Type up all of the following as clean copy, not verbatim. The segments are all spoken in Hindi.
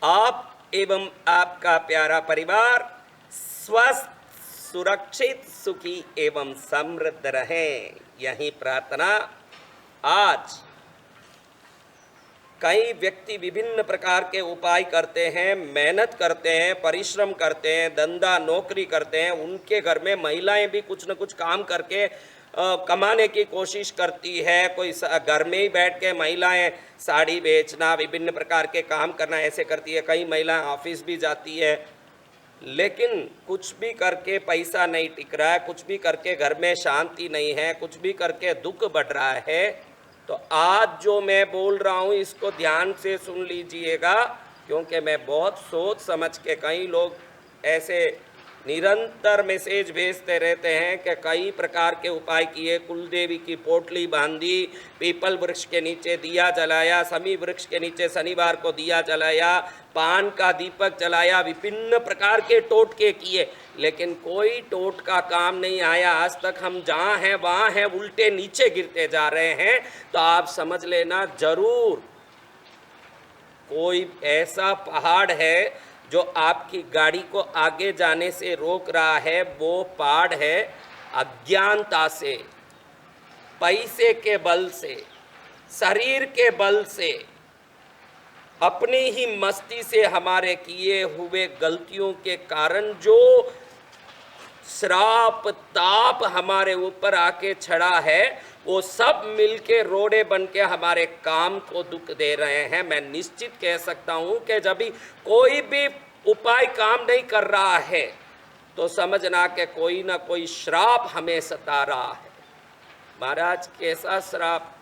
आप एवं आपका प्यारा परिवार स्वस्थ, सुरक्षित, सुखी एवं समृद्ध रहें, यही प्रार्थना। आज कई व्यक्ति विभिन्न प्रकार के उपाय करते हैं, मेहनत करते हैं, परिश्रम करते हैं, धंधा नौकरी करते हैं। उनके घर में महिलाएं भी कुछ न कुछ काम करके कमाने की कोशिश करती है। कोई घर में ही बैठ के महिलाएं साड़ी बेचना, विभिन्न प्रकार के काम करना ऐसे करती है। कई महिलाएं ऑफिस भी जाती है, लेकिन कुछ भी करके पैसा नहीं टिक रहा है, कुछ भी करके घर में शांति नहीं है, कुछ भी करके दुख बढ़ रहा है। तो आज जो मैं बोल रहा हूँ इसको ध्यान से सुन लीजिएगा, क्योंकि मैं बहुत सोच समझ के, कई लोग ऐसे निरंतर मैसेज भेजते रहते हैं कि कई प्रकार के उपाय किए, कुलदेवी की पोटली बांधी, पीपल वृक्ष के नीचे दिया जलाया, समी वृक्ष के नीचे शनिवार को दिया जलाया, पान का दीपक जलाया, विभिन्न प्रकार के टोटके किए, लेकिन कोई टोटका काम नहीं आया। आज तक हम जहाँ हैं वहाँ हैं, उल्टे नीचे गिरते जा रहे हैं। तो आप समझ लेना, जरूर कोई ऐसा पहाड़ है जो आपकी गाड़ी को आगे जाने से रोक रहा है। वो पहाड़ है अज्ञानता से, पैसे के बल से, शरीर के बल से, अपनी ही मस्ती से, हमारे किए हुए गलतियों के कारण जो श्राप ताप हमारे ऊपर आके छड़ा है, वो सब मिलके रोड़े बन के हमारे काम को दुख दे रहे हैं। मैं निश्चित कह सकता हूं कि जब भी कोई भी उपाय काम नहीं कर रहा है तो समझना कि कोई ना कोई श्राप हमें सता रहा है। महाराज, कैसा श्राप,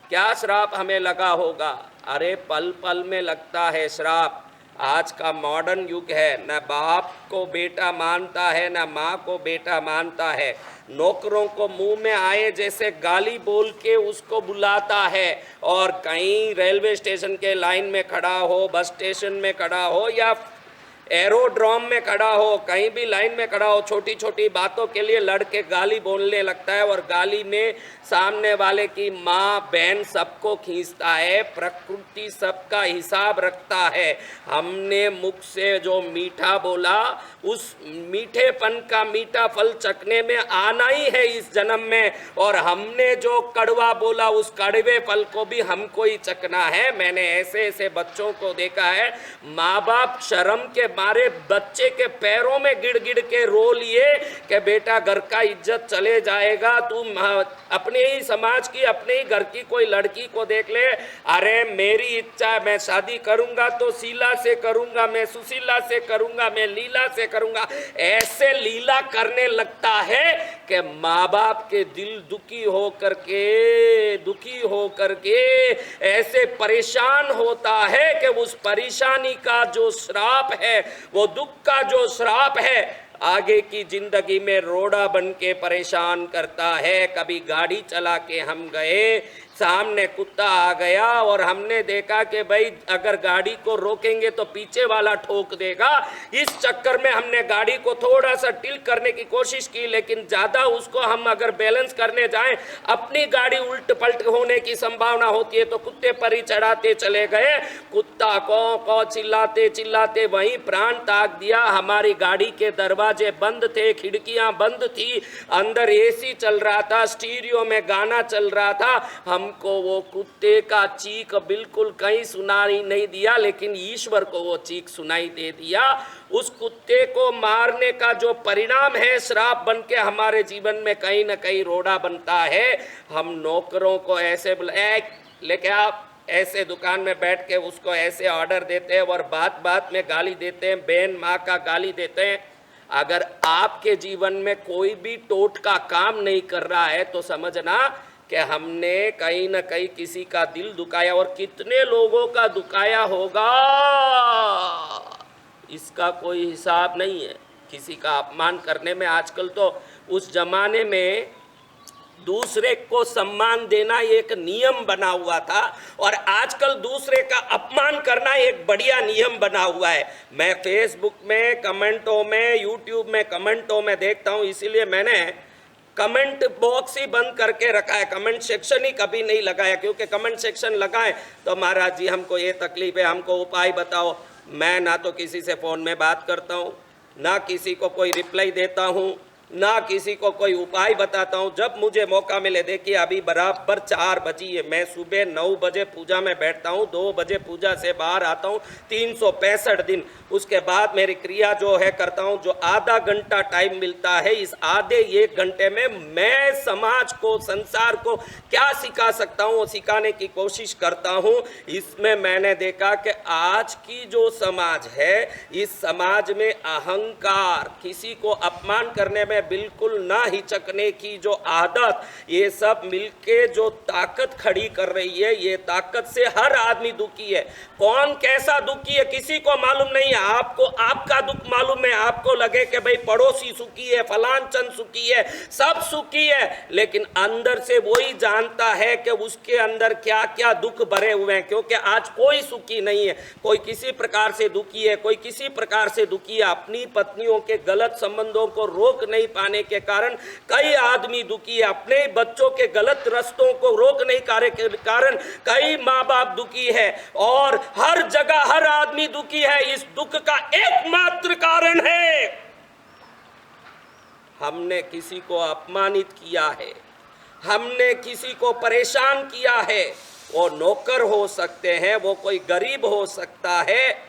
क्या श्राप हमें लगा होगा? अरे पल पल में लगता है श्राप। आज का मॉडर्न युग है, न बाप को बेटा मानता है, न माँ को बेटा मानता है। नौकरों को मुंह में आए जैसे गाली बोल के उसको बुलाता है, और कहीं रेलवे स्टेशन के लाइन में खड़ा हो, बस स्टेशन में खड़ा हो, या एरोड्रोम में खड़ा हो, कहीं भी लाइन में खड़ा हो, छोटी छोटी बातों के लिए लड़के गाली बोलने लगता है, और गाली में सामने वाले की माँ बहन सबको खींचता है। प्रकृति सबका हिसाब रखता है। हमने मुख से जो मीठा बोला, उस मीठेपन का मीठा फल चखने में आना ही है इस जन्म में, और हमने जो कड़वा बोला उस कड़वे फल को भी हमको ही चखना है। मैंने ऐसे ऐसे बच्चों को देखा है, माँ बाप शर्म के मारे बच्चे के पैरों में गिड़ गिड़ के रो लिए कि बेटा घर का इज्जत चले जाएगा, तू अपने ही समाज की, अपने ही घर की कोई लड़की को देख ले। अरे मेरी इच्छा है, मैं शादी करूंगा तो शीला से करूंगा, मैं सुशीला से करूंगा, मैं लीला से करूंगा। ऐसे लीला करने लगता है कि माँ बाप के दिल दुखी हो करके ऐसे परेशान होता है कि उस परेशानी का जो श्राप है, वो दुख का जो श्राप है, आगे की जिंदगी में रोड़ा बन के परेशान करता है। कभी गाड़ी चला के हम गए, सामने कुत्ता आ गया और हमने देखा कि भाई अगर गाड़ी को रोकेंगे तो पीछे वाला ठोक देगा। इस चक्कर में हमने गाड़ी को थोड़ा सा टिल्ट करने की कोशिश की, लेकिन ज़्यादा उसको हम अगर बैलेंस करने जाएं, अपनी गाड़ी उल्ट पलट होने की संभावना होती है। तो कुत्ते पर ही चढ़ाते चले गए, कुत्ता को चिल्लाते चिल्लाते वहीं प्राण त्याग दिया। हमारी गाड़ी के दरवाजे बंद थे, खिड़कियां बंद थी, अंदर एसी चल रहा था, स्टीरियो में गाना चल रहा था। हमको वो कुत्ते का चीख बिल्कुल कहीं सुनाई नहीं दिया, लेकिन ईश्वर को वो चीख सुनाई दे दिया। उस कुत्ते को मारने का जो परिणाम है, श्राप बन के हमारे जीवन में कहीं ना कहीं रोड़ा बनता है। हम नौकरों को ऐसे लेके आप ऐसे दुकान में बैठ के उसको ऐसे ऑर्डर देते हैं और बात बात में गाली देते हैं, बहन माँ का गाली देते हैं। अगर आपके जीवन में कोई भी टोट का काम नहीं कर रहा है तो समझना कि हमने कहीं ना कहीं किसी का दिल दुखाया, और कितने लोगों का दुखाया होगा इसका कोई हिसाब नहीं है। किसी का अपमान करने में, आजकल तो उस जमाने में दूसरे को सम्मान देना एक नियम बना हुआ था, और आजकल दूसरे का अपमान करना एक बढ़िया नियम बना हुआ है। मैं फेसबुक में कमेंटों में, यूट्यूब में कमेंटों में देखता हूँ, इसीलिए मैंने कमेंट बॉक्स ही बंद करके रखा है, कमेंट सेक्शन ही कभी नहीं लगाया। क्योंकि कमेंट सेक्शन लगाएं तो महाराज जी हमको ये तकलीफ है, हमको उपाय बताओ, मैं ना तो किसी से फ़ोन में बात करता हूँ, ना किसी को कोई रिप्लाई देता हूँ, ना किसी को कोई उपाय बताता हूँ। जब मुझे मौका मिले, देखिए अभी बराबर 4 बजी है, मैं सुबह 9 बजे पूजा में बैठता हूँ, 2 बजे पूजा से बाहर आता हूँ, 365 दिन। उसके बाद मेरी क्रिया जो है करता हूँ। जो आधा घंटा टाइम मिलता है, इस आधे 1 घंटे में मैं समाज को, संसार को क्या सिखा सकता हूँ वो सिखाने की कोशिश करता हूँ। इसमें मैंने देखा कि आज की जो समाज है, इस समाज में अहंकार, किसी को अपमान करने में बिल्कुल ना हिचकने की जो आदत, ये सब मिलके जो ताकत खड़ी कर रही है, ये ताकत से हर आदमी दुखी है। कौन कैसा दुखी है किसी को मालूम नहीं है। आपको आपका दुख मालूम है, आपको लगे कि भाई पड़ोसी सुखी है, फलान चंद सुखी है, सब सुखी है, लेकिन अंदर से वही जानता है कि उसके अंदर क्या क्या दुख भरे हुए हैं। क्योंकि आज कोई सुखी नहीं है, कोई किसी प्रकार से दुखी है, कोई किसी प्रकार से दुखी है। अपनी पत्नियों के गलत संबंधों को रोक नहीं पाने के कारण कई आदमी दुखी है, अपने बच्चों के गलत रस्तों को रोक नहीं पाने के कारण कई माँ बाप दुखी है, और हर जगह हर आदमी दुखी है। इस दुख का एकमात्र कारण है हमने किसी को अपमानित किया है, हमने किसी को परेशान किया है। वो नौकर हो सकते हैं, वो कोई गरीब हो सकता है।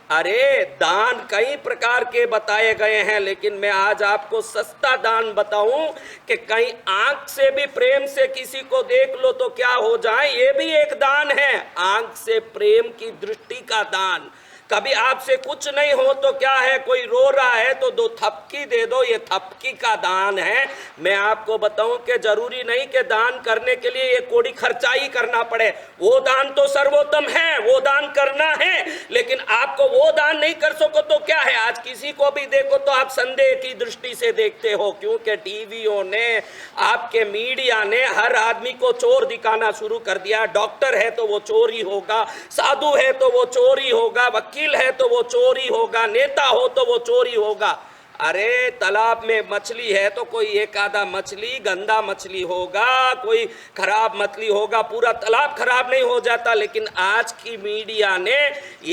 अरे दान कई प्रकार के बताए गए हैं, लेकिन मैं आज आपको सस्ता दान बताऊं कि कहीं आंख से भी प्रेम से किसी को देख लो तो क्या हो जाए, ये भी एक दान है। आंख से प्रेम की दृष्टि का दान। कभी आपसे कुछ नहीं हो तो क्या है, कोई रो रहा है तो 2 थपकी दे दो, ये थपकी का दान है। मैं आपको बताऊं कि जरूरी नहीं कि दान करने के लिए ये कोड़ी खर्चा ही करना पड़े, वो दान तो सर्वोत्तम है, वो दान करना है। लेकिन आपको वो दान नहीं कर सको तो क्या है, आज किसी को भी देखो तो आप संदेह की दृष्टि से देखते हो, क्योंकि टीवियों ने, आपके मीडिया ने हर आदमी को चोर दिखाना शुरू कर दिया। डॉक्टर है तो वो चोर ही होगा, साधु है तो वो चोर ही होगा, वकील है तो वो चोरी होगा, नेता हो तो वो चोरी होगा। अरे तालाब में मछली है तो कोई एक आधा मछली गंदा मछली होगा, कोई खराब मछली होगा, पूरा तालाब खराब नहीं हो जाता। लेकिन आज की मीडिया ने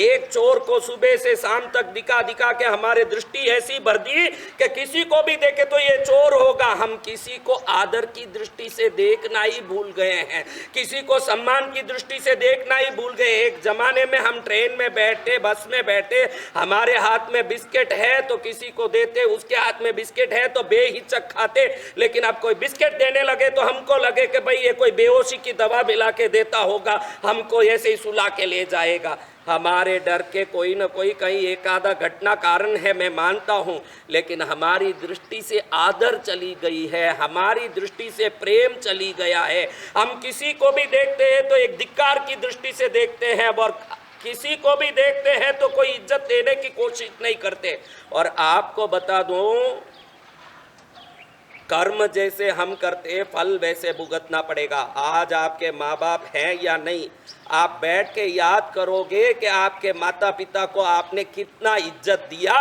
एक चोर को सुबह से शाम तक दिखा दिखा के हमारे दृष्टि ऐसी भर दी कि किसी को भी देखे तो ये चोर होगा। हम किसी को आदर की दृष्टि से देखना ही भूल गए हैं, किसी को सम्मान की दृष्टि से देखना ही भूल गए। एक जमाने में हम ट्रेन में बैठे, बस में बैठे, हमारे हाथ में बिस्किट है तो किसी को देते, उसके हाथ में बिस्किट है तो बेहिचक खाते। लेकिन अब कोई बिस्किट देने लगे तो हमको लगे कि भाई ये कोई बेहोशी की दवा मिला के देता होगा, हमको ऐसे ही सुला के ले जाएगा। हमारे डर के कोई न कोई कहीं एक आधा घटना कारण है, मैं मानता हूँ, लेकिन हमारी दृष्टि से आदर चली गई है, हमारी दृष्टि से प्रेम चली गया है। हम किसी को भी देखते हैं तो एक धिक्कार की दृष्टि से देखते हैं, और किसी को भी देखते हैं तो कोई इज्जत देने की कोशिश नहीं करते। और आपको बता दूं, कर्म जैसे हम करते फल वैसे भुगतना पड़ेगा। आज आपके माँ बाप हैं या नहीं, आप बैठ के याद करोगे कि आपके माता पिता को आपने कितना इज्जत दिया।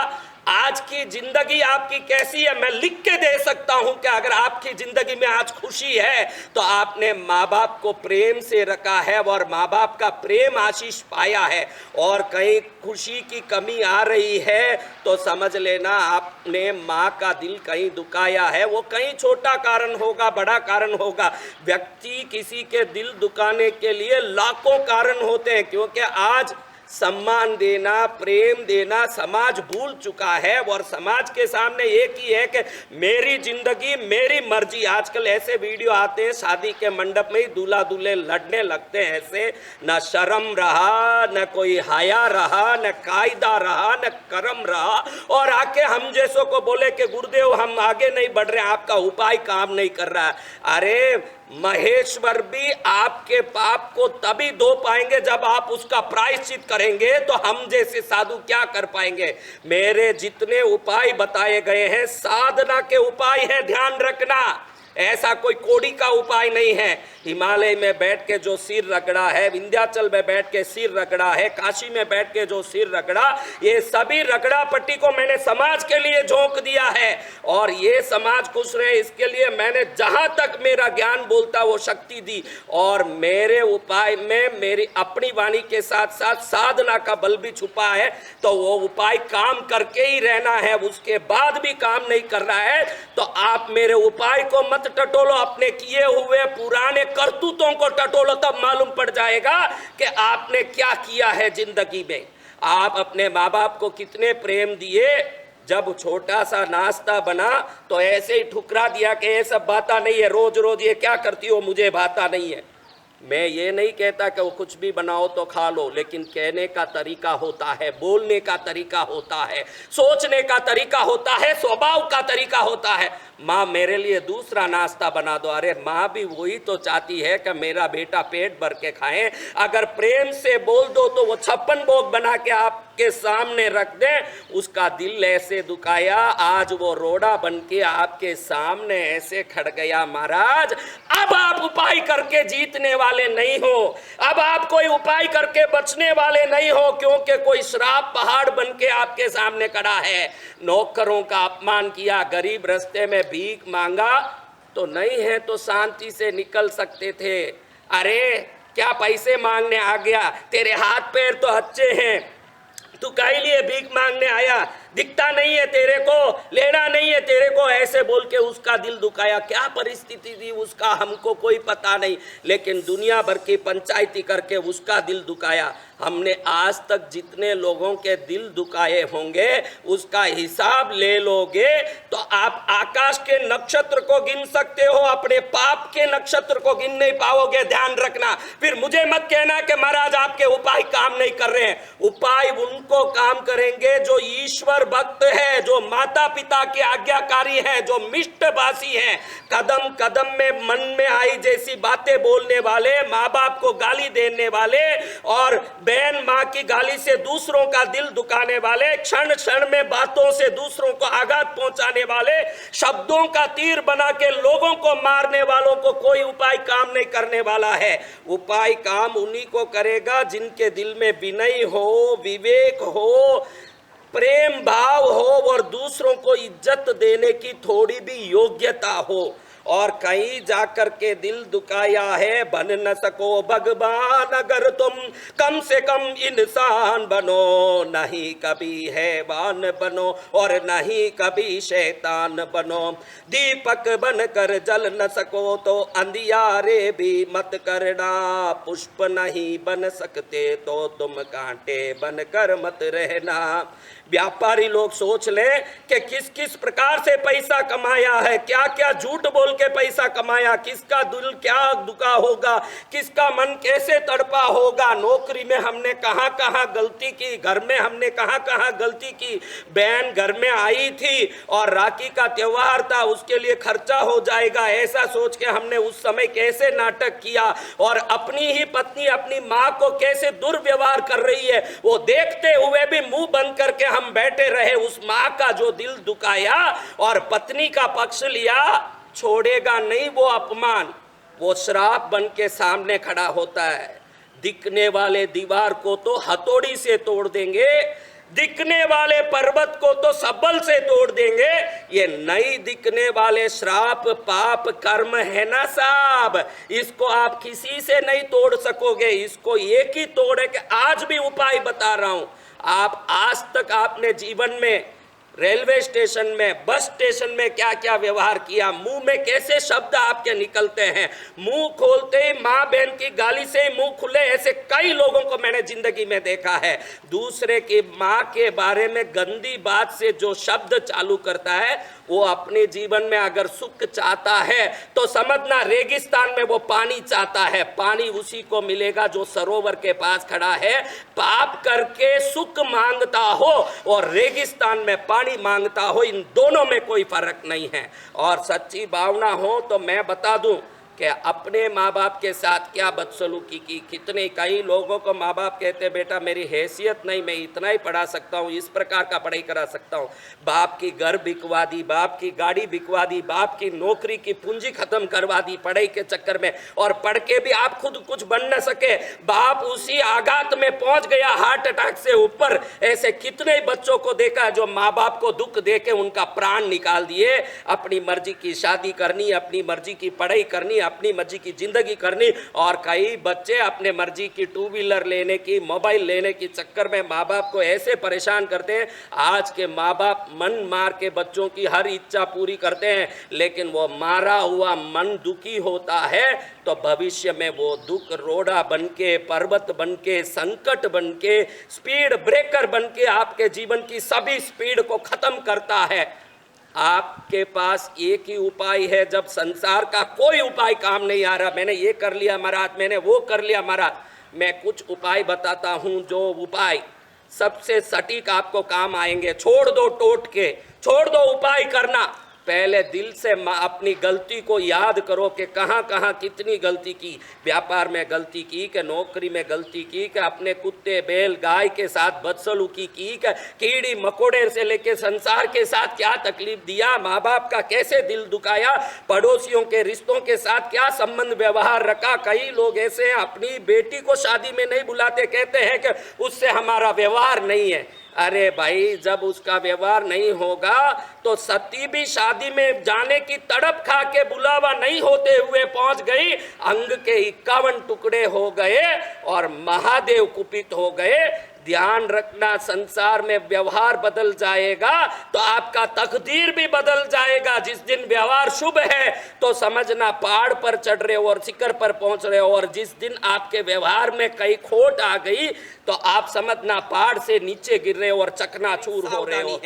आज की जिंदगी आपकी कैसी है, मैं लिख के दे सकता हूं कि अगर आपकी जिंदगी में आज खुशी है तो आपने माँ बाप को प्रेम से रखा है और माँ बाप का प्रेम आशीष पाया है। और कहीं खुशी की कमी आ रही है तो समझ लेना आपने माँ का दिल कहीं दुखाया है। वो कहीं छोटा कारण होगा, बड़ा कारण होगा। व्यक्ति किसी के दिल दुखाने के लिए लाखों कारण होते हैं, क्योंकि आज सम्मान देना, प्रेम देना समाज भूल चुका है। और समाज के सामने एक ही है कि मेरी जिंदगी मेरी मर्जी। आजकल ऐसे वीडियो आते हैं, शादी के मंडप में ही दूल्हा दूल्हे लड़ने लगते हैं ऐसे। न शर्म रहा, न कोई हया रहा, न कायदा रहा, न कर्म रहा, और आके हम जैसों को बोले कि गुरुदेव हम आगे नहीं बढ़ रहे, आपका उपाय काम नहीं कर रहा है। अरे महेश्वर भी आपके पाप को तभी धो पाएंगे जब आप उसका प्रायश्चित करेंगे, तो हम जैसे साधु क्या कर पाएंगे। मेरे जितने उपाय बताए गए हैं साधना के उपाय हैं, ध्यान रखना। ऐसा कोई कोड़ी का उपाय नहीं है। हिमालय में बैठ के जो सिर रगड़ा है, विंध्याचल में बैठ के सिर रगड़ा है, काशी में बैठ के जो सिर रगड़ा, ये सभी रगड़ा पट्टी को मैंने समाज के लिए झोंक दिया है। और ये समाज खुश रहे इसके लिए मैंने जहां तक मेरा ज्ञान बोलता वो शक्ति दी। और मेरे उपाय में मेरी अपनी वाणी के साथ साथ साधना का बल भी छुपा है। तो वो उपाय काम करके ही रहना है, उसके बाद भी काम नहीं कर रहा है तो आप मेरे उपाय को मत टटोलो, अपने किए हुए पुराने करतूतों को टटोलो, तब मालूम पड़ जाएगा कि आपने क्या किया है जिंदगी में। आप अपने माँ बाप को कितने प्रेम दिए, जब छोटा सा नाश्ता बना तो ऐसे ही ठुकरा दिया कि ये सब बाता नहीं है, रोज रोज ये क्या करती हो, मुझे बाता नहीं है। मैं ये नहीं कहता कि वो कुछ भी बनाओ तो खा लो, लेकिन कहने का तरीका होता है, बोलने का तरीका होता है, सोचने का तरीका होता है, स्वभाव का तरीका होता है। माँ मेरे लिए दूसरा नाश्ता बना दो, अरे माँ भी वही तो चाहती है कि मेरा बेटा पेट भर के खाए। अगर प्रेम से बोल दो तो वो 56 भोग बना के आपके सामने रख दे। उसका दिल ऐसे दुखाया, आज वो रोड़ा बन के आपके सामने ऐसे खड़ गया। महाराज अब आप उपाय करके जीतने वाले नहीं हो, अब आप कोई उपाय करके बचने वाले नहीं हो, क्योंकि कोई श्राप पहाड़ बन के आपके सामने खड़ा है। नौकरों का अपमान किया, गरीब रास्ते में भीख मांगा तो नहीं है तो शांति से निकल सकते थे। अरे क्या पैसे मांगने आ गया, तेरे हाथ पैर तो अच्छे हैं, तू काहे लिए भीख मांगने आया, दिखता नहीं है तेरे को, लेना नहीं है तेरे को, ऐसे बोल के उसका दिल दुखाया। क्या परिस्थिति थी उसका हमको कोई पता नहीं, लेकिन दुनिया भर की पंचायती करके उसका दिल दुखाया। हमने आज तक जितने लोगों के दिल दुखाए होंगे उसका हिसाब ले लोगे तो आप आकाश के नक्षत्र को गिन सकते हो, अपने पाप के नक्षत्र को गिन नहीं पाओगे। ध्यान रखना, फिर मुझे मत कहना कि महाराज आपके उपाय काम नहीं कर रहे हैं। उपाय उनको काम करेंगे जो ईश्वर भक्त है, जो माता पिता के आज्ञाकारी है, जो मिष्टभाषी है, कदम कदम में मन में आई जैसी बातें बोलने वाले, माँ बाप को गाली देने वाले और बहन माँ की गाली से दूसरों का दिल दुखाने वाले, क्षण क्षण में बातों से दूसरों को आघात पहुंचाने वाले, शब्दों का तीर बना के लोगों को मारने वालों को कोई उपाय काम नहीं करने वाला है। उपाय काम उन्हीं को करेगा जिनके दिल में विनय हो, विवेक हो, प्रेम भाव हो और दूसरों को इज्जत देने की थोड़ी भी योग्यता हो। और कहीं जाकर के दिल दुखाया है, बन न सको भगवान अगर तुम कम से कम इंसान बनो, नहीं कभी हैवान बनो और नहीं कभी शैतान बनो। दीपक बनकर जल न सको तो अंधियारे भी मत करना, पुष्प नहीं बन सकते तो तुम कांटे बनकर मत रहना। व्यापारी लोग सोच ले कि किस किस प्रकार से पैसा कमाया है, क्या क्या झूठ बोल के पैसा कमाया, किसका दिल क्या दुखा होगा, किसका मन कैसे तड़पा होगा। नौकरी में हमने कहां कहां गलती की, घर में हमने कहां कहां गलती की। बहन घर में आई थी और राखी का त्योहार था, उसके लिए खर्चा हो जाएगा, ऐसा सोच के हमने उस समय कैसे नाटक किया। और अपनी ही पत्नी अपनी माँ को कैसे दुर्व्यवहार कर रही है, वो देखते हुए भी मुंह बंद करके हम बैठे रहे। उस माँ का जो दिल दुखाया और पत्नी का पक्ष लिया, छोड़ेगा नहीं वो अपमान, वो श्राप बन के सामने खड़ा होता है। दिखने वाले दीवार को तो हथौड़ी से तोड़ देंगे, दिखने वाले पर्वत को तो सबल से तोड़ देंगे। ये नहीं दिखने वाले श्राप पाप कर्म है ना साहब, इसको आप किसी से नहीं तोड़ सकोगे। इसको एक ही तोड़ है कि आज भी उपाय बता रहा हूं। आप आज तक आपने जीवन में रेलवे स्टेशन में, बस स्टेशन में क्या क्या व्यवहार किया, मुंह में कैसे शब्द आपके निकलते हैं, मुंह खोलते ही माँ बहन की गाली से मुंह खुले, ऐसे कई लोगों को मैंने जिंदगी में देखा है। दूसरे की माँ के बारे में गंदी बात से जो शब्द चालू करता है, वो अपने जीवन में अगर सुख चाहता है तो समझना रेगिस्तान में वो पानी चाहता है, पानी उसी को मिलेगा जो सरोवर के पास खड़ा है। पाप करके सुख मांगता हो और रेगिस्तान में पानी मांगता हो, इन दोनों में कोई फर्क नहीं है। और सच्ची भावना हो तो मैं बता दूं, कि अपने माँ बाप के साथ क्या बदसलूकी की। कितने कई लोगों को माँ बाप कहते बेटा मेरी हैसियत नहीं, मैं इतना ही पढ़ा सकता हूँ, इस प्रकार का पढ़ाई करा सकता हूँ। बाप की घर बिकवा दी, बाप की गाड़ी बिकवा दी, बाप की नौकरी की पूंजी खत्म करवा दी पढ़ाई के चक्कर में, और पढ़ के भी आप खुद कुछ बन न सके। बाप उसी आघात में पहुंच गया हार्ट अटैक से ऊपर। ऐसे कितने बच्चों को देखा जो माँ बाप को दुख दे के उनका प्राण निकाल दिए। अपनी मर्जी की शादी करनी, अपनी मर्जी की पढ़ाई करनी, अपनी मर्जी की जिंदगी करनी, और कई बच्चे अपने मर्जी की टू व्हीलर लेने की, मोबाइल लेने की चक्कर में माँ बाप को ऐसे परेशान करते हैं। आज के माँ बाप मन मार के बच्चों की हर इच्छा पूरी करते हैं, लेकिन वो मारा हुआ मन दुखी होता है तो भविष्य में वो दुख रोड़ा बनके, पर्वत बनके, संकट बनके, स्पीड ब्रेकर बनके आपके जीवन की सभी स्पीड को खत्म करता है। आपके पास एक ही उपाय है। जब संसार का कोई उपाय काम नहीं आ रहा, मैंने ये कर लिया महाराज, मैंने वो कर लिया महाराज, मैं कुछ उपाय बताता हूं जो उपाय सबसे सटीक आपको काम आएंगे। छोड़ दो टोट के, छोड़ दो उपाय करना। पहले दिल से अपनी गलती को याद करो कि कहाँ कहाँ कितनी गलती की। व्यापार में गलती की, कि नौकरी में गलती की, कि अपने कुत्ते बैल गाय के साथ बदसलूकी की, कि कीड़ी मकोड़े से लेके संसार के साथ क्या तकलीफ दिया, माँ बाप का कैसे दिल दुखाया, पड़ोसियों के रिश्तों के साथ क्या संबंध व्यवहार रखा। कई लोग ऐसे अपनी बेटी को शादी में नहीं बुलाते, कहते हैं कि उससे हमारा व्यवहार नहीं है। अरे भाई, जब उसका व्यवहार नहीं होगा तो सती भी शादी में जाने की तड़प खा के बुलावा नहीं होते हुए पहुंच गई, अंग के 51 टुकड़े हो गए और महादेव कुपित हो गए। ध्यान रखना, संसार में व्यवहार बदल जाएगा तो आपका तकदीर भी बदल जाएगा। जिस दिन व्यवहार शुभ है तो समझना पहाड़ पर चढ़ रहे हो और शिखर पर पहुंच रहे हो, और जिस दिन आपके व्यवहार में कहीं खोट आ गई तो आप समझना पहाड़ से नीचे गिर रहे हो और चकनाचूर हो रहे हो।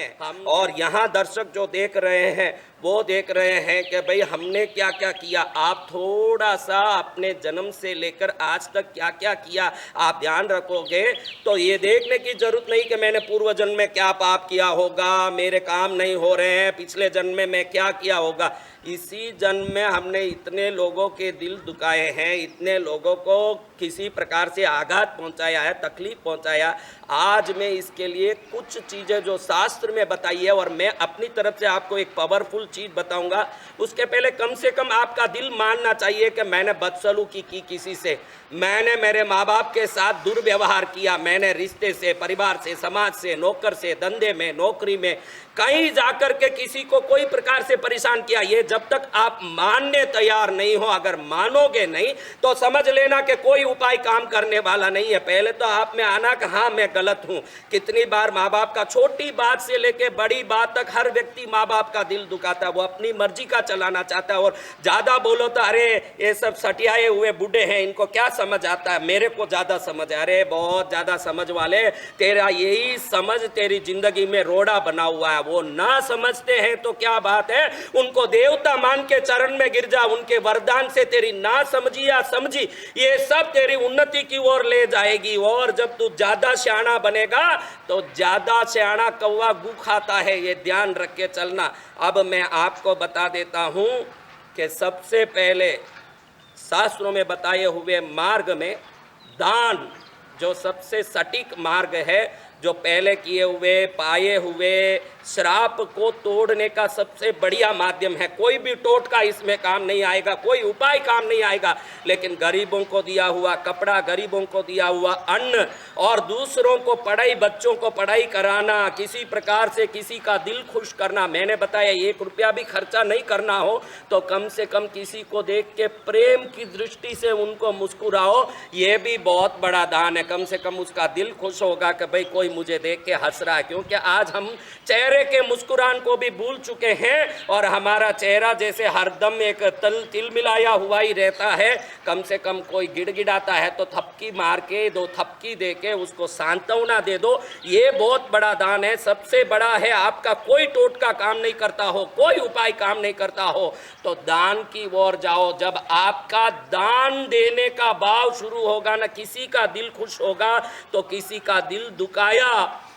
और यहाँ दर्शक जो देख रहे हैं वो देख रहे हैं कि भाई हमने क्या क्या किया। आप थोड़ा सा अपने जन्म से लेकर आज तक क्या क्या किया आप ध्यान रखोगे तो ये देखने की जरूरत नहीं कि मैंने पूर्व जन्म में क्या पाप किया होगा, मेरे काम नहीं हो रहे हैं, पिछले जन्म में मैं क्या किया होगा। इसी जन्म में हमने इतने लोगों के दिल दुखाए हैं, इतने लोगों को किसी प्रकार से आघात पहुंचाया है, तकलीफ पहुंचाया। आज मैं इसके लिए कुछ चीज़ें जो शास्त्र में बताई है और मैं अपनी तरफ से आपको एक पावरफुल चीज़ बताऊंगा। उसके पहले कम से कम आपका दिल मानना चाहिए कि मैंने बदसलूकी की किसी से, मैंने मेरे माँ बाप के साथ दुर्व्यवहार किया, मैंने रिश्ते से, परिवार से, समाज से, नौकर से, धंधे में, नौकरी में, कहीं जाकर के किसी को कोई प्रकार से परेशान किया। ये जब तक आप मानने तैयार नहीं हो, अगर मानोगे नहीं तो समझ लेना कि कोई उपाय काम करने वाला नहीं है। पहले तो आप में आना कि हाँ मैं गलत हूँ। कितनी बार माँ बाप का, छोटी बात से लेके बड़ी बात तक हर व्यक्ति माँ बाप का दिल दुखाता है, वो अपनी मर्जी का चलाना चाहता है। और ज़्यादा बोलो तो अरे ये सब सटियाए हुए बूढ़े हैं, इनको क्या समझ आता है, मेरे को ज़्यादा समझ। अरे बहुत ज़्यादा समझ वाले, तेरा यही समझ तेरी जिंदगी में रोड़ा बना हुआ है। वो ना समझते हैं तो क्या बात है, उनको देवता मान के चरण में गिर जा, उनके वरदान से तेरी ना समझी या समझी ये सब तेरी उन्नति की ओर ले जाएगी। और जब तू ज्यादा सियाना बनेगा तो ज्यादा सियाना कौवा गू खाता है, ये ध्यान रख के चलना। अब मैं आपको बता देता हूं कि सबसे पहले शास्त्रों में बताए हुए मार्ग में दान जो सबसे सटीक मार्ग है, जो पहले किए हुए पाए हुए श्राप को तोड़ने का सबसे बढ़िया माध्यम है। कोई भी टोटका इसमें काम नहीं आएगा, कोई उपाय काम नहीं आएगा, लेकिन गरीबों को दिया हुआ कपड़ा, गरीबों को दिया हुआ अन्न और दूसरों को पढ़ाई, बच्चों को पढ़ाई कराना, किसी प्रकार से किसी का दिल खुश करना। मैंने बताया 1 रुपया भी खर्चा नहीं करना हो तो कम से कम किसी को देख के प्रेम की दृष्टि से उनको मुस्कुराओ, ये भी बहुत बड़ा दान है। कम से कम उसका दिल खुश होगा कि भाई कोई मुझे देख के हंस रहा है, क्योंकि आज हम चेहरे के मुस्कुरान को भी भूल चुके हैं और हमारा चेहरा जैसे हरदम एक तिल मिलाया हुआ ही रहता है। कम से कम कोई गिड़गिड़ाता है तो थपकी मार के, 2 थपकी दे के उसको सांत्वना दे दो, ये बहुत बड़ा दान है। सबसे बड़ा है आपका कोई टोटका काम नहीं करता हो, कोई उपाय काम नहीं करता हो तो दान की ओर जाओ। जब आपका दान देने का भाव शुरू होगा ना, किसी का दिल खुश होगा तो किसी का दिल दुखाया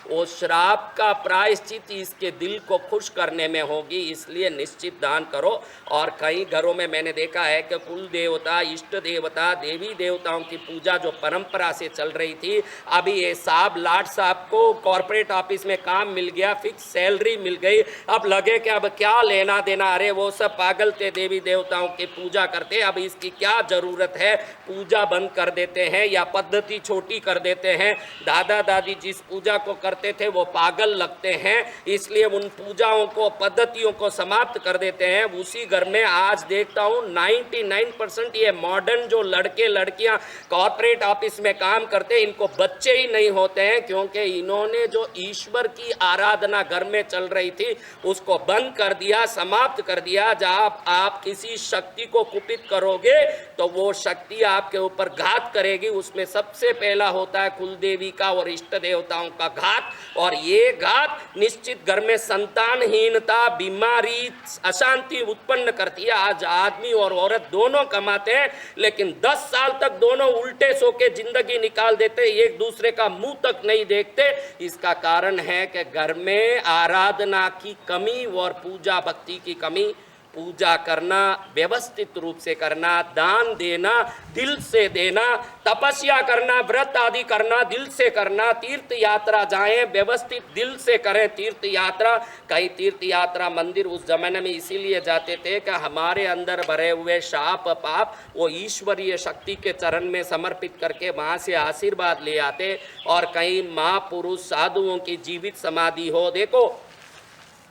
वो श्राप का प्रायश्चित इसके दिल को खुश करने में होगी, इसलिए निश्चित दान करो। और कई घरों में मैंने देखा है कि कुल देवता, इष्ट देवता, देवी देवताओं की पूजा जो परंपरा से चल रही थी, अभी ये साहब लाट साहब को कॉर्पोरेट ऑफिस में काम मिल गया, फिक्स सैलरी मिल गई, अब लगे कि अब क्या लेना देना, अरे वो सब पागल थे, देवी देवताओं की पूजा करते, अब इसकी क्या ज़रूरत है, पूजा बंद कर देते हैं या पद्धति छोटी कर देते हैं। दादा दादी जिस पूजा को करते थे वो पागल लगते हैं, इसलिए उन पूजाओं को, पद्धतियों को समाप्त कर देते हैं। उसी घर में आज देखता हूँ 99% ये मॉडर्न जो लड़के लड़कियां कॉर्पोरेट ऑफिस में काम करते हैं, इनको बच्चे ही नहीं होते हैं, क्योंकि इन्होंने जो ईश्वर की आराधना घर में चल रही थी उसको बंद कर दिया, समाप्त कर दिया। जब आप किसी शक्ति को कुपित करोगे तो वो शक्ति आपके ऊपर घात करेगी। उसमें सबसे पहला होता है कुल देवी का और इष्ट देवताओं का घात, और ये घात निश्चित घर में संतानहीनता, बीमारी, अशांति उत्पन्न करती है। आज आदमी और औरत दोनों कमाते हैं, लेकिन 10 साल तक दोनों उल्टे सो के जिंदगी निकाल देते, एक दूसरे का मुंह तक नहीं देखते। इसका कारण है कि घर में आराधना की कमी और पूजा भक्ति की कमी। पूजा करना, व्यवस्थित रूप से करना, दान देना, दिल से देना, तपस्या करना, व्रत आदि करना, दिल से करना, तीर्थ यात्रा जाएं, व्यवस्थित दिल से करें तीर्थ यात्रा। कई तीर्थ यात्रा मंदिर उस जमाने में इसीलिए जाते थे कि हमारे अंदर भरे हुए शाप पाप वो ईश्वरीय शक्ति के चरण में समर्पित करके वहाँ से आशीर्वाद ले आते। और कई महापुरुष साधुओं की जीवित समाधि हो, देखो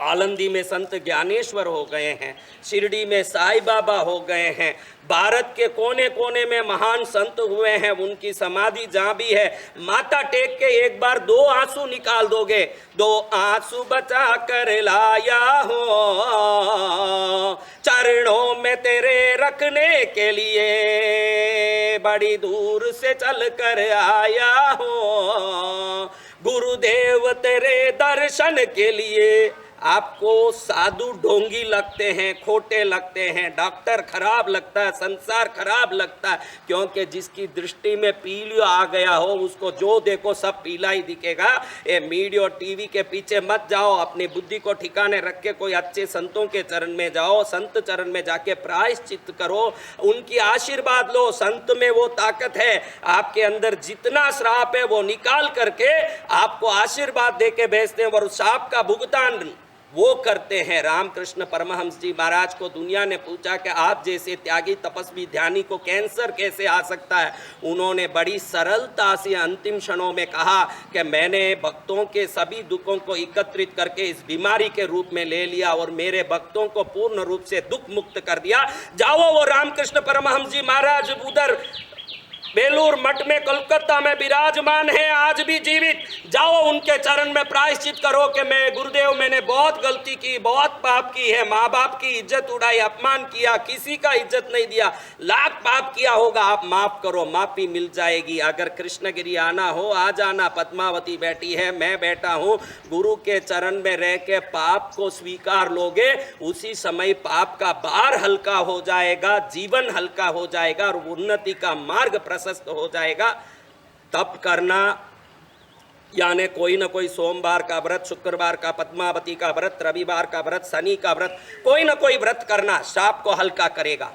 आलंदी में संत ज्ञानेश्वर हो गए हैं, शिरडी में साईं बाबा हो गए हैं, भारत के कोने कोने में महान संत हुए हैं, उनकी समाधि जहाँ भी है, माथा टेक के एक बार 2 आंसू निकाल दोगे, 2 आंसू बचा कर लाया हो चरणों में तेरे रखने के लिए, बड़ी दूर से चल कर आया हो गुरुदेव तेरे दर्शन के लिए। आपको साधु ढोंगी लगते हैं, खोटे लगते हैं, डॉक्टर खराब लगता है, संसार खराब लगता है, क्योंकि जिसकी दृष्टि में पीलियो आ गया हो उसको जो देखो सब पीला ही दिखेगा। ये मीडिया और टीवी के पीछे मत जाओ, अपनी बुद्धि को ठिकाने रख के कोई अच्छे संतों के चरण में जाओ, संत चरण में जाके प्रायश्चित करो, उनकी आशीर्वाद लो। संत में वो ताकत है, आपके अंदर जितना श्राप है वो निकाल करके आपको आशीर्वाद दे के भेजते हैं और उस श्राप का भुगतान वो करते हैं। रामकृष्ण परमहंस जी महाराज को दुनिया ने पूछा कि आप जैसे त्यागी तपस्वी ध्यानी को कैंसर कैसे आ सकता है, उन्होंने बड़ी सरलता से अंतिम क्षणों में कहा कि मैंने भक्तों के सभी दुखों को एकत्रित करके इस बीमारी के रूप में ले लिया और मेरे भक्तों को पूर्ण रूप से दुख मुक्त कर दिया। जाओ, वो रामकृष्ण परमहंस जी महाराज उधर बेलूर मठ में कोलकाता में विराजमान है, आज भी जीवित। जाओ उनके चरण में प्रायश्चित करो कि मैं गुरुदेव मैंने बहुत गलती की, बहुत पाप की है, माँ बाप की इज्जत उड़ाई, अपमान किया, किसी का इज्जत नहीं दिया, लाख पाप किया होगा, आप माफ करो, माफी मिल जाएगी। अगर कृष्णगिरी आना हो आ जाना, पद्मावती बैठी है, मैं बैठा हूँ, गुरु के चरण में रह के पाप को स्वीकार लोगे, उसी समय पाप का भार हल्का हो जाएगा, जीवन हल्का हो जाएगा और उन्नति का मार्ग प्रशस्त हो जाएगा। तप करना यानी कोई ना कोई सोमवार का व्रत, शुक्रवार का पद्मावती का व्रत, रविवार का व्रत, शनि का व्रत, कोई ना कोई व्रत करना शाप को हल्का करेगा।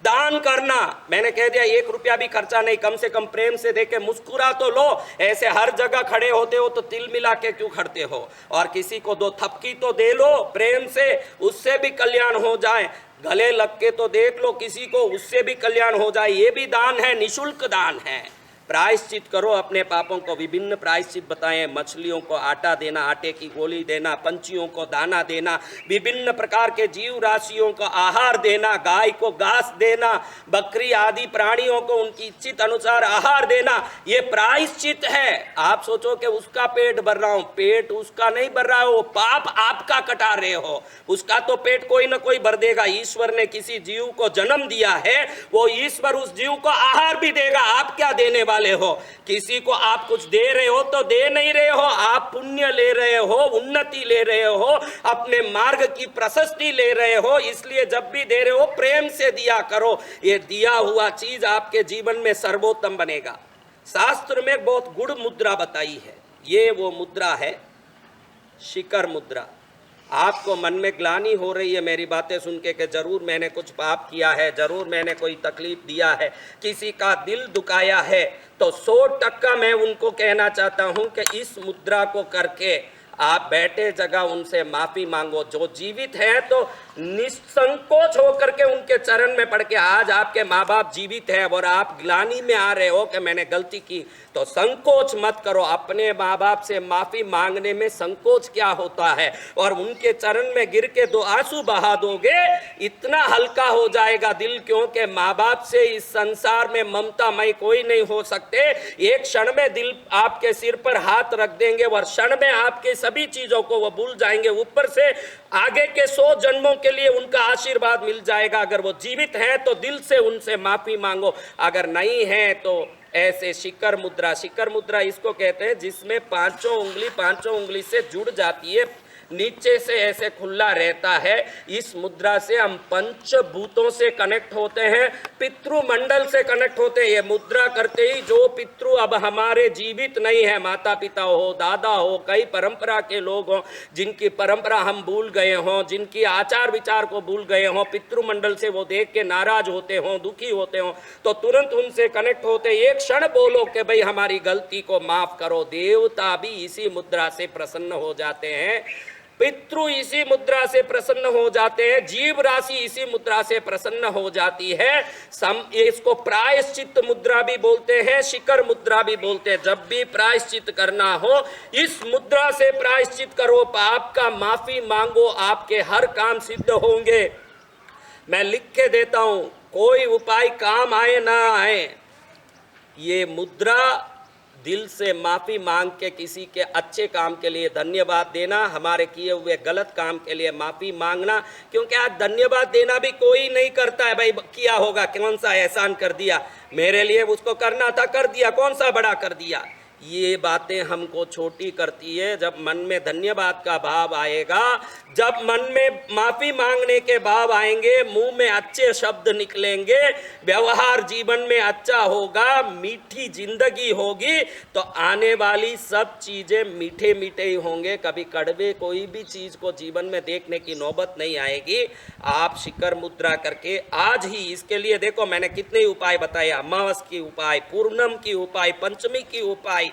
दान करना, मैंने कह दिया 1 रुपया भी खर्चा नहीं, कम से कम प्रेम से देके मुस्कुरा तो लो। ऐसे हर जगह खड़े होते हो तो तिल मिला के क्यों खड़ते हो, और किसी को 2 थपकी तो दे लो प्रेम से, उससे भी कल्याण हो जाए। गले लग के तो देख लो किसी को, उससे भी कल्याण हो जाए। ये भी दान है, निशुल्क दान है। प्रायश्चित करो अपने पापों को, विभिन्न प्रायश्चित बताएं। मछलियों को आटा देना, आटे की गोली देना, पंछियों को दाना देना, विभिन्न प्रकार के जीव राशियों को आहार देना, गाय को घास देना, बकरी आदि प्राणियों को उनकी इच्छित अनुसार आहार देना, ये प्रायश्चित है। आप सोचो कि उसका पेट भर रहा हूं, पेट उसका नहीं भर रहा है, वो पाप आपका कटा रहे हो, उसका तो पेट कोई ना कोई भर देगा। ईश्वर ने किसी जीव को जन्म दिया है, वो ईश्वर उस जीव को आहार भी देगा। आप क्या देने वाले हो? किसी को आप कुछ दे रहे हो तो दे नहीं रहे हो, आप पुण्य ले रहे हो, उन्नति ले रहे हो, अपने मार्ग की प्रशस्ति ले रहे हो। इसलिए जब भी दे रहे हो प्रेम से दिया करो, ये दिया हुआ चीज आपके जीवन में सर्वोत्तम बनेगा। शास्त्र में बहुत गुड़ मुद्रा बताई है, ये वो मुद्रा है, शिखर मुद्रा। आपको मन में ग्लानि हो रही है मेरी बातें सुन के कि जरूर मैंने कुछ पाप किया है, जरूर मैंने कोई तकलीफ दिया है, किसी का दिल दुखाया है, तो 100% मैं उनको कहना चाहता हूं कि इस मुद्रा को करके आप बैठे जगह उनसे माफी मांगो। जो जीवित हैं तो निसंकोच होकर के उनके चरण में पड़ के, आज आपके माँ बाप जीवित हैं और आप ग्लानि में आ रहे हो कि मैंने गलती की, तो संकोच मत करो। अपने माँ बाप से माफी मांगने में संकोच क्या होता है, और उनके चरण में गिर के 2 आंसू बहा दोगे, इतना हल्का हो जाएगा दिल, क्योंकि माँ बाप से इस संसार में ममतामय कोई नहीं हो सकते। एक क्षण में दिल आपके सिर पर हाथ रख देंगे और क्षण में आपके सभी चीजों को वो भूल जाएंगे, ऊपर से आगे के 100 जन्मों के लिए उनका आशीर्वाद मिल जाएगा। अगर वो जीवित हैं तो दिल से उनसे माफी मांगो, अगर नहीं है तो ऐसे शिखर मुद्रा। शिखर मुद्रा इसको कहते हैं जिसमें पांचों उंगली से जुड़ जाती है, नीचे से ऐसे खुला रहता है। इस मुद्रा से हम पंचभूतों से कनेक्ट होते हैं, पितृमंडल से कनेक्ट होते हैं। ये मुद्रा करते ही जो पितृ अब हमारे जीवित नहीं है, माता पिता हो, दादा हो, कई परंपरा के लोग हों जिनकी परंपरा हम भूल गए हों, जिनकी आचार विचार को भूल गए हों, पितृमंडल से वो देख के नाराज होते हों, दुखी होते हों, तो तुरंत उनसे कनेक्ट होते एक क्षण बोलो कि भाई हमारी गलती को माफ करो। देवता भी इसी मुद्रा से प्रसन्न हो जाते हैं, पितृ इसी मुद्रा से प्रसन्न हो जाते हैं, जीव राशि इसी मुद्रा से प्रसन्न हो जाती है। इसको प्रायश्चित मुद्रा भी बोलते हैं, शिखर मुद्रा भी बोलते हैं। जब भी प्रायश्चित करना हो इस मुद्रा से प्रायश्चित करो, पाप का माफी मांगो, आपके हर काम सिद्ध होंगे। मैं लिख के देता हूं, कोई उपाय काम आए ना आए, ये मुद्रा दिल से माफी मांग के किसी के अच्छे काम के लिए धन्यवाद देना, हमारे किए हुए गलत काम के लिए माफी मांगना, क्योंकि आज धन्यवाद देना भी कोई नहीं करता है। भाई किया होगा, कौन सा एहसान कर दिया मेरे लिए, उसको करना था कर दिया, कौन सा बड़ा कर दिया। ये बातें हमको छोटी करती है। जब मन में धन्यवाद का भाव आएगा, जब मन में माफी मांगने के भाव आएंगे, मुंह में अच्छे शब्द निकलेंगे, व्यवहार जीवन में अच्छा होगा, मीठी जिंदगी होगी, तो आने वाली सब चीजें मीठे मीठे ही होंगे। कभी कड़वे कोई भी चीज को जीवन में देखने की नौबत नहीं आएगी। आप शिखर मुद्रा करके आज ही, इसके लिए देखो मैंने कितने उपाय बताए, अमावस की उपाय, पूर्णम की उपाय, पंचमी की उपाय,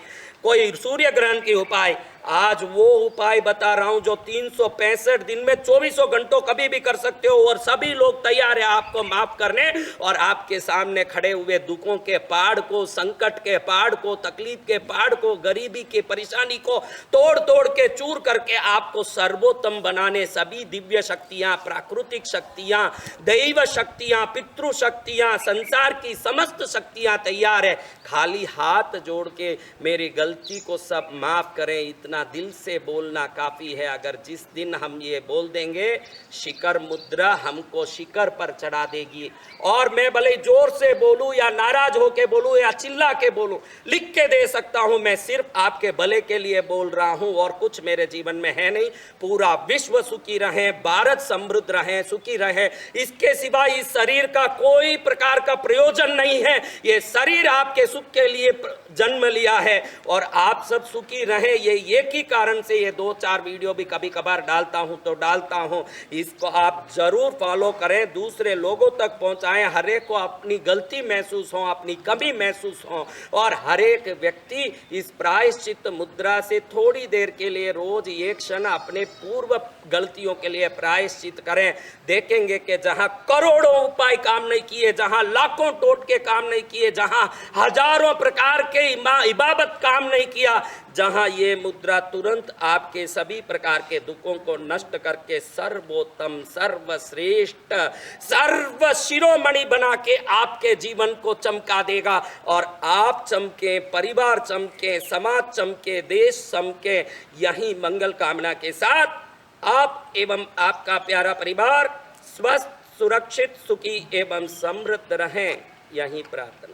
कोई सूर्य ग्रहण की उपाय, आज वो उपाय बता रहा हूं जो 365 दिन में 24 घंटों कभी भी कर सकते हो, और सभी लोग तैयार है आपको माफ करने और आपके सामने खड़े हुए दुखों के पहाड़ को, संकट के पहाड़ को, तकलीफ के पहाड़ को, गरीबी की परेशानी को तोड़ तोड़ के चूर करके आपको सर्वोत्तम बनाने सभी दिव्य शक्तियां, प्राकृतिक शक्तियां, दैव शक्तियां, पितृ शक्तियां, संसार की समस्त शक्तियां तैयार है। खाली हाथ जोड़ के मेरी गलती को सब माफ करें, इतना दिल से बोलना काफी है। अगर जिस दिन हम ये बोल देंगे, शिखर मुद्रा हमको शिखर पर चढ़ा देगी। और मैं भले जोर से बोलूं या नाराज होके बोलूं या चिल्ला के बोलूं, लिख के दे सकता हूं, मैं सिर्फ आपके भले के लिए बोल रहा हूं और कुछ मेरे जीवन में है नहीं। पूरा विश्व सुखी रहे, भारत समृद्ध रहे, सुखी रहे, इसके सिवा इस शरीर का कोई प्रकार का प्रयोजन नहीं है। ये शरीर आपके सुख के लिए जन्म लिया है और आप सब सुखी रहे, ये एक ही कारण से ये 2-4 वीडियो भी कभी कभार डालता हूं तो डालता हूं। इसको आप जरूर फॉलो करें, दूसरे लोगों तक पहुंचाएं, हर एक को अपनी गलती महसूस हो, अपनी कमी महसूस हो, और हर एक व्यक्ति इस प्रायश्चित मुद्रा से थोड़ी देर के लिए रोज एक क्षण अपने पूर्व गलतियों के लिए प्रायश्चित करें। देखेंगे कि जहां करोड़ों उपाय काम नहीं किए, जहां लाखों टोटके काम नहीं किए, जहां हजारों प्रकार के इबादत काम नहीं किया, जहां ये मुद्रा तुरंत आपके सभी प्रकार के दुखों को नष्ट करके सर्वोत्तम, सर्वश्रेष्ठ, सर्व शिरोमणि बना के आपके जीवन को चमका देगा। और आप चमके, परिवार चमके, समाज चमके, देश चमके, यही मंगल कामना के साथ आप एवं आपका प्यारा परिवार स्वस्थ, सुरक्षित, सुखी एवं समृद्ध रहें, यही प्रार्थना।